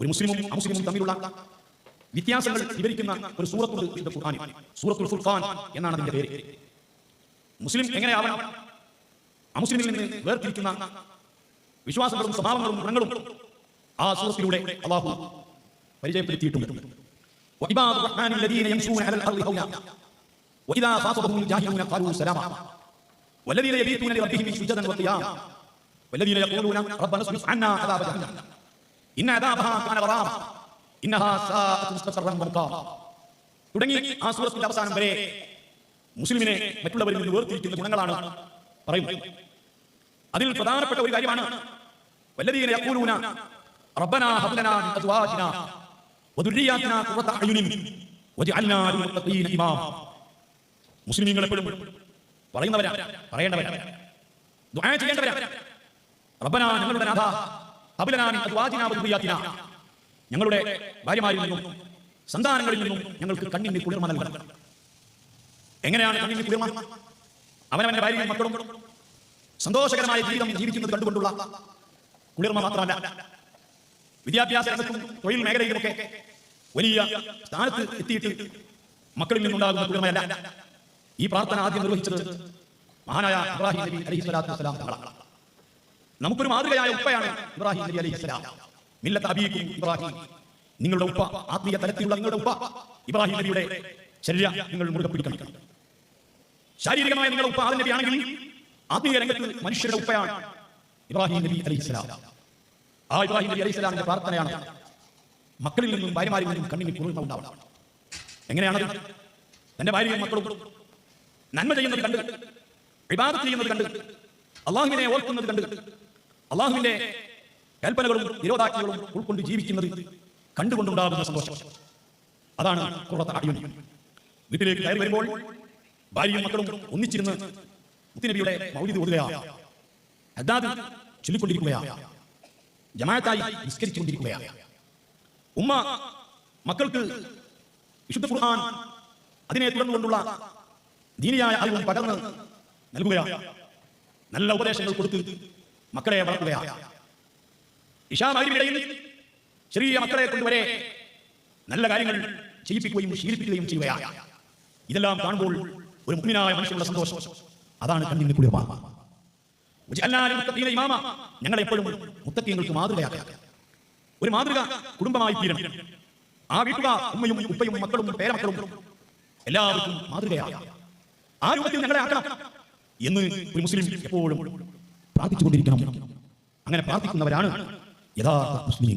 ഒരു മുസ്ലിമും അമുസ്ലിമും തമ്മിലുള്ള വ്യത്യാസങ്ങൾ വിവരിക്കുന്ന ഒരു സൂറത്തുണ്ട് വിശുദ്ധ ഖുർആനിൽ. സൂറത്തുൽ ഫുർഖാൻ എന്നാണ് അതിന്റെ പേര്. മുസ്ലിം എങ്ങനെയാവണം, അമുസ്ലിമിൽ നിന്ന് വേർതിരിക്കുന്ന വിശ്വാസങ്ങളും സ്വഭാവങ്ങളും ഗുണങ്ങളും ആ സൂറത്തിലൂടെ അല്ലാഹു പരിചയപ്പെടുത്തിയിട്ടുണ്ട്. വഇബാദുർ റഹ്മാനിൽ ലദീന യംശൂന അലൽ അർളി ഹൗന വഇദാ ഖാതബഹുൽ ജാഹിലൂന ഖാലൂ സലാമാ വല്ലദീന യബീതൂന ലിറബ്ബിഹിം സുജദൻ വഖിയാമാ വല്ലദീന യഖൂലൂന റബ്ബനാ സ്രിഫ് അന്നാ അദാബ ജഹന്നം ഇന്ന അദാബഹാ കാന ഗറാമാ ഇന്നഹാ സാഅത് മുസ്തഖറൻ വമുഖാമാ തുടങ്ങി ആ സൂറത്തിന്റെ അവസാനം വരെ മുസ്ലിമിനെ മറ്റുള്ളവരിൽ നിന്ന് വേർതിരിക്കുന്ന ഗുണങ്ങളാണ് പറയുന്നത്. അതിൽ പ്രധാനപ്പെട്ട ഒരു കാര്യമാണ് വല്ലദീന യഖൂലൂന റബ്ബനാ ഹബ് ലനാ മിൻ അസ്വാജിനാ വദുർരിയാതിനാ ഖുറത അയുനിൻ വജഅൽനാ ലിൽ മുത്തഖീന ഇമാമ. മുസ്ലിമീങ്ങൾ എപ്പോഴും പറയേണ്ടവരാ, ദുആ ചെയ്യേണ്ടവരാ. റബ്ബനാ, ഞങ്ങളുടെ നാഥാ, ഹബ് ലനാ മിൻ അസ്വാജിനാ വദുർരിയാതിനാ, ഞങ്ങളുടെ ഭാര്യമാരിൽ നിന്നും സന്താനങ്ങളിൽ നിന്നും ഞങ്ങൾക്ക് കണ്ണിന് കുളിർമ നൽകണം. എങ്ങനെയാണ് കണ്ണിന് കുളിർമ? അവനവന്റെ ഭാര്യയും മക്കളും സന്തോഷകരമായ ജീവിതം ജീവിക്കുന്നത് കണ്ടുകൊണ്ടുള്ള കുളിർമ മാത്രമല്ല, വിദ്യാഭ്യാസ രംഗത്തും തൊഴിൽ മേഖലയിലുമൊക്കെ വലിയ സ്ഥാനത്ത് എത്തിയിട്ട് മക്കളിൽ നിന്നുണ്ടാകുന്ന കുളിർമയല്ല. ഈ പ്രാർത്ഥന ആദ്യം നിർവഹിച്ചത് മഹാനായ ഇബ്രാഹിം നബി അലൈഹി സ്വലാത്തു വസ്സലാം തങ്ങളാണ്. നമുക്കൊരു മാതൃകയായ ഉപ്പയാണ് ഇബ്രാഹിം നബി അലൈഹി സ്വലാം. മില്ലത്ത് അബീക്കും ഇബ്രാഹിം, നിങ്ങളുടെ ഉപ്പ, ആത്മീയ തലത്തിലുള്ള നിങ്ങളുടെ ഉപ്പ ഇബ്രാഹിം നബിയുടെ ശരീര നിങ്ങൾ മുറുകെ പിടിക്കണം. ശാരീരികമായ നിങ്ങളുടെ ഉപ്പ ആദം നബി ആണെങ്കിൽ ആത്മീയ രംഗത്ത് മനുഷ്യരുടെ ഉപ്പയാണ് ഇബ്രാഹിം നബി അലൈഹി സ്വലാം. ആ ഇബ്രാഹിം നബി അലൈഹി സ്വലാമിന്റെ പ്രാർത്ഥനയാണ് മക്കളിൽ നിന്നും ഭാര്യമാരിൽ നിന്നും കണ്ണിന് കുളിർമ ഉണ്ടാവണം. എങ്ങനെയാണത്? തന്റെ ഭാര്യയും മക്കളും നന്മ ചെയ്യുന്നത് കണ്ട്, ഇബാദത്ത് ചെയ്യുന്നത് കണ്ട്, അള്ളാഹുവിനെ ഓർക്കുന്നത് കണ്ട്, അള്ളാഹുവിന്റെ കൽപ്പനകളും നിരോധാജ്ഞകളും ഉൾക്കൊണ്ട് ജീവിക്കുന്നത് കണ്ടുകൊണ്ടുണ്ടാകുന്ന സന്തോഷം, അതാണ് ഖുറത അയുൻ. വീട്ടിലേക്ക് കയറി വരുമ്പോൾ ഭാര്യയും മക്കളും ഒന്നിച്ചിരുന്ന് മുത്തുനബിയുടെ മൗലിദ് ഓതുകയാണ്, ഹദ്ദാദ് ചൊല്ലിക്കൊണ്ടിരിക്കുകയാണ്, ജമാഅത്തായി നിസ്കരിച്ചുകൊണ്ടിരിക്കുകയാണ്. ഉമ്മ മക്കൾക്ക് വിശുദ്ധ ഖുർആൻ അതിനെ തുടർന്നുകൊണ്ടുള്ള ദീനിയായ അറിവും പകർന്ന് നൽകുകയാണ്, നല്ല ഉപദേശങ്ങൾ കൊടുത്ത് മക്കളെ വളർത്തുകയാണ്. ഇശാ മഗ്‌രിബിനിടയിൽ ചെറിയ മക്കളെ കൊണ്ടുവരെ നല്ല കാര്യങ്ങൾ ചെയ്യിപ്പിക്കുകയും ശീലിപ്പിക്കുകയും ചെയ്യുകയാണ്. ഇതെല്ലാം കാണുമ്പോൾ ഒരു മുഅ്മിനായ മനുഷ്യനുള്ള സന്തോഷം, അതാണ് കണ്ണിന് കുളിർമ. ഇമാമ, ഞങ്ങളെപ്പോഴും മുത്തഖീങ്ങൾക്ക് മാതൃകയാക്കുക. ഒരു മാതൃക കുടുംബമായി തീരണം. ആ വീട്ടുകാർ, ഉമ്മയും ഉപ്പയും മക്കളും പേരമക്കളും എല്ലാവർക്കും മാതൃകയായ ആ രൂപത്തിൽ ഞങ്ങളെ ആക്കണം എന്ന് ഒരു മുസ്ലിം എപ്പോഴും പ്രാർത്ഥിച്ചുകൊണ്ടിരിക്കണം. അങ്ങനെ പ്രാർത്ഥിക്കുന്നവരാണ് യഥാർത്ഥ മുസ്ലിം.